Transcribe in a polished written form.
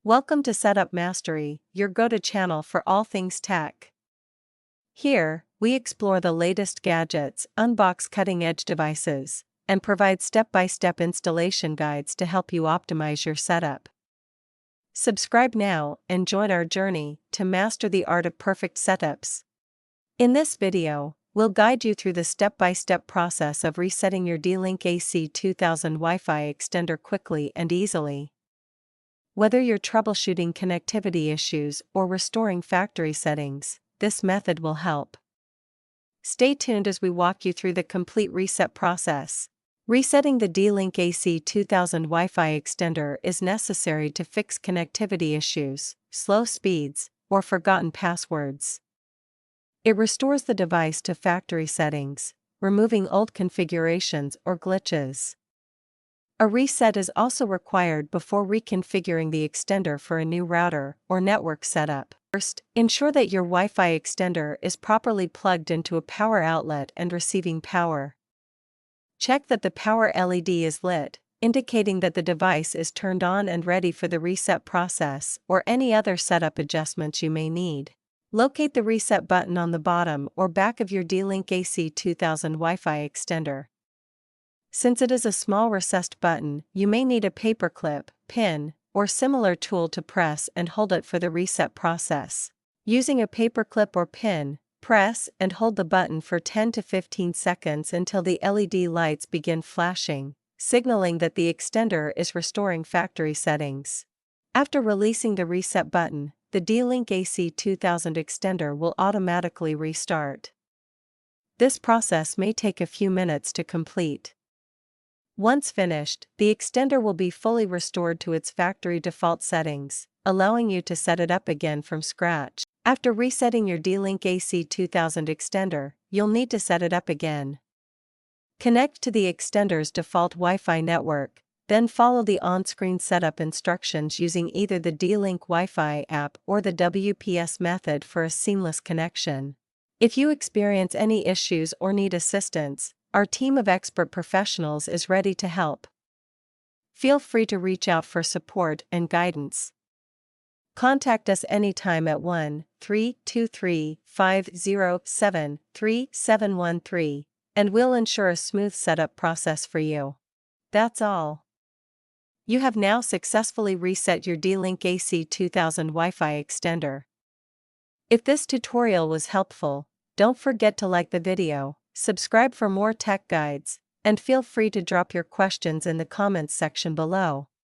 Welcome to Setup Mastery, your go-to channel for all things tech. Here, we explore the latest gadgets, unbox cutting-edge devices, and provide step-by-step installation guides to help you optimize your setup. Subscribe now and join our journey to master the art of perfect setups. In this video, we'll guide you through the step-by-step process of resetting your D-Link AC2000 Wi-Fi extender quickly and easily. Whether you're troubleshooting connectivity issues or restoring factory settings, this method will help. Stay tuned as we walk you through the complete reset process. Resetting the D-Link AC2000 Wi-Fi extender is necessary to fix connectivity issues, slow speeds, or forgotten passwords. It restores the device to factory settings, removing old configurations or glitches. A reset is also required before reconfiguring the extender for a new router or network setup. First, ensure that your Wi-Fi extender is properly plugged into a power outlet and receiving power. Check that the power LED is lit, indicating that the device is turned on and ready for the reset process or any other setup adjustments you may need. Locate the reset button on the bottom or back of your D-Link AC2000 Wi-Fi extender. Since it is a small recessed button, you may need a paperclip, pin, or similar tool to press and hold it for the reset process. Using a paperclip or pin, press and hold the button for 10 to 15 seconds until the LED lights begin flashing, signaling that the extender is restoring factory settings. After releasing the reset button, the D-Link AC2000 extender will automatically restart. This process may take a few minutes to complete. Once finished, the extender will be fully restored to its factory default settings, allowing you to set it up again from scratch. After resetting your D-Link AC2000 extender, you'll need to set it up again. Connect to the extender's default Wi-Fi network, then follow the on-screen setup instructions using either the DLinkWiFi app or the WPS method for a seamless connection. If you experience any issues or need assistance, our team of expert professionals is ready to help. Feel free to reach out for support and guidance. Contact us anytime at 1-323-507-3713, and we'll ensure a smooth setup process for you. That's all. You have now successfully reset your D-Link AC2000 Wi-Fi extender. If this tutorial was helpful, don't forget to like the video, subscribe for more tech guides, and feel free to drop your questions in the comments section below.